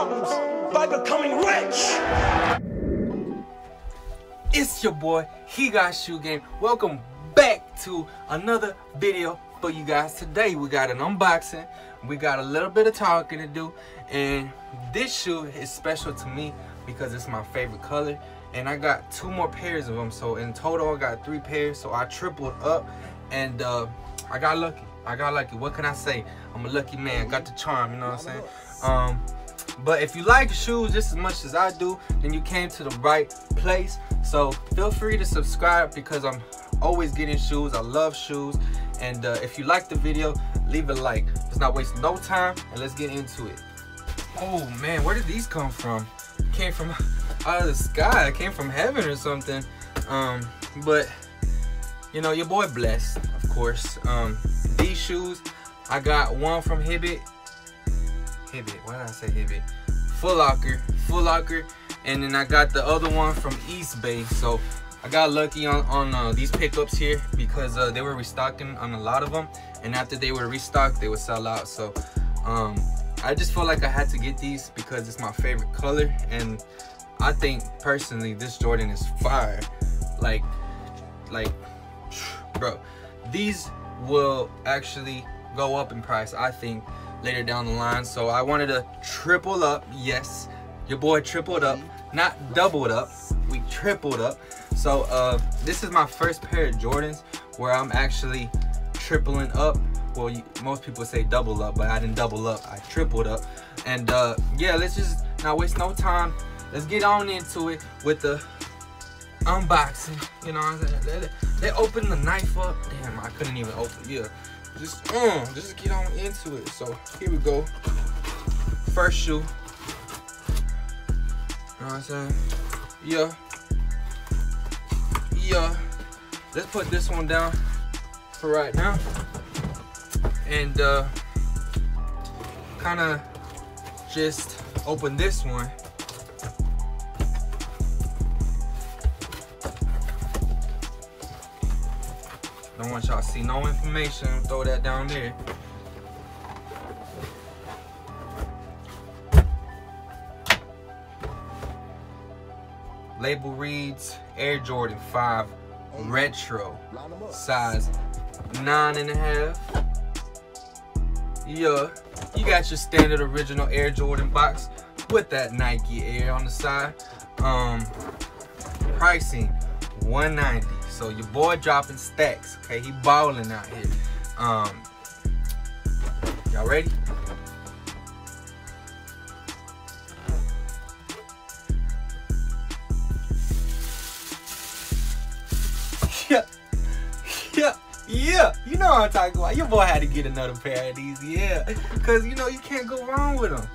comes by becoming rich. It's your boy, He Got Shoe Game. Welcome back to another video for you guys. Today we got an unboxing. We got a little bit of talking to do, and this shoe is special to me because it's my favorite color, and I got 2 more pairs of them. So in total I got 3 pairs, so I tripled up, and I got lucky. What can I say? I'm a lucky man. Got the charm, you know what I'm saying? But if you like shoes just as much as I do, then you came to the right place. So feel free to subscribe because I'm always getting shoes. I love shoes. And if you like the video, leave a like. Let's not waste no time and let's get into it. Oh man, where did these come from? Came from out of the sky. It came from heaven or something. But you know, your boy blessed, of course. These shoes, I got one from Hibbett. Why did I say Hibbett? Foot Locker, and then I got the other one from East Bay. So I got lucky on these pickups here because they were restocking on a lot of them, and after they were restocked, they would sell out. So I just felt like I had to get these because it's my favorite color, and I think personally this Jordan is fire. Like, bro, these will actually go up in price, I think, later down the line. So I wanted to triple up. Yes, your boy tripled up, not doubled up, we tripled up. So this is my first pair of Jordans where I'm actually tripling up. Well, most people say double up, but I didn't double up, I tripled up. And yeah, let's just not waste no time. Let's get on into it with the unboxing. You know what I'm saying? They opened the knife up. Damn, I couldn't even open it. Yeah, just get on into it. So here we go. First shoe. You know what I'm saying? Yeah. Let's put this one down for right now, and kind of just open this one. Don't want y'all to see no information. Throw that down there. Label reads Air Jordan 5 Retro, size 9.5. Yeah, you got your standard original Air Jordan box with that Nike Air on the side. Pricing $190. So your boy dropping stacks, okay? He balling out here. Y'all ready? Yeah. You know what I'm talking about. Your boy had to get another pair of these, yeah. Because, you know, you can't go wrong with them.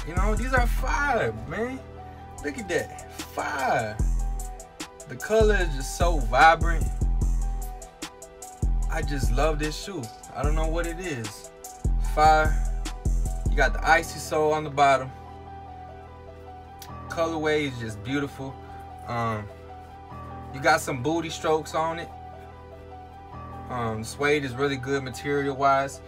You know, these are fire, man. Look at that, fire. The color is just so vibrant. I just love this shoe. I don't know what it is. Fire. You got the icy sole on the bottom. Colorway is just beautiful. You got some booty strokes on it. Suede is really good material wise.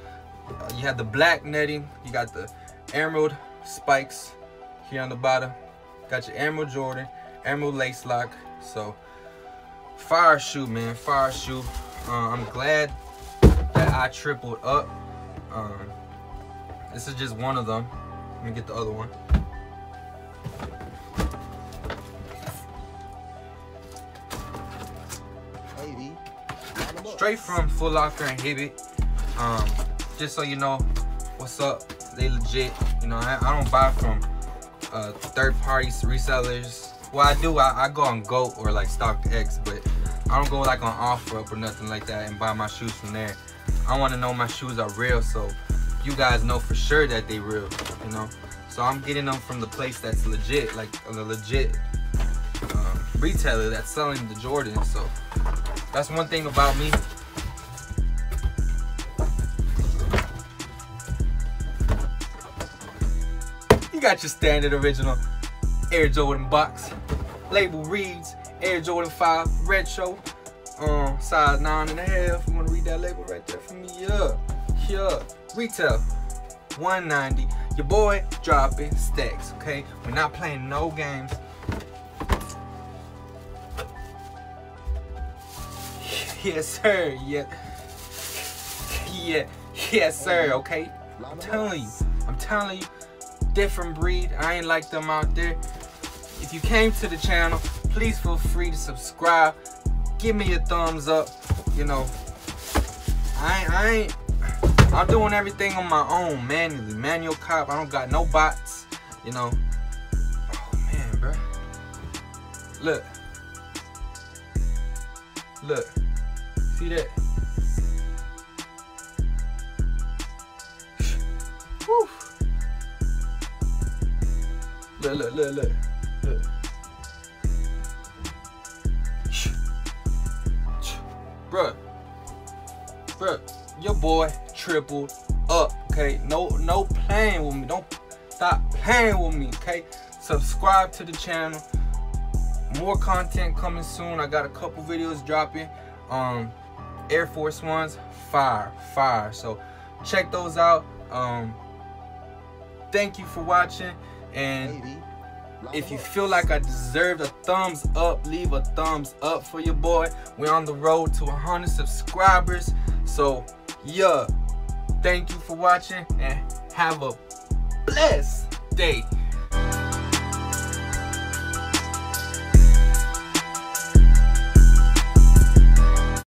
You have the black netting. You got the emerald spikes here on the bottom. Got your emerald Jordan, emerald lace lock. So fire shoe, man, fire shoe. I'm glad that I tripled up. This is just one of them. Let me get the other one. Straight from Foot Locker and Hibbett. Just so you know what's up, they legit. You know, I don't buy from third-party resellers. Well, I do. I go on GOAT or like StockX, but I don't go like on OfferUp or nothing like that and buy my shoes from there. I want to know my shoes are real, so you guys know for sure that they real. You know, so I'm getting them from the place that's legit, like a legit retailer that's selling the Jordans. So that's one thing about me. You got your standard original Air Jordan box. Label reads Air Jordan 5 Retro, size 9.5. You want to read that label right there for me? Yeah. Retail $190. Your boy dropping stacks, okay? We're not playing no games. Yes, sir. Yes, sir. Okay. I'm telling you, different breed. I ain't like them out there. If you came to the channel, please feel free to subscribe. Give me a thumbs up. You know, I'm doing everything on my own, manually. Manual cop. I don't got no bots. You know. Oh man, bro. Look. See that? Woo. Look. Bruh, your boy tripled up, okay? No playing with me. Don't stop playing with me, okay? Subscribe to the channel. More content coming soon. I got a couple videos dropping. Air Force Ones, fire. So check those out. Thank you for watching, and if you feel like I deserved a thumbs up, leave a thumbs up for your boy. We're on the road to 100 subscribers. So yeah, thank you for watching and have a blessed day.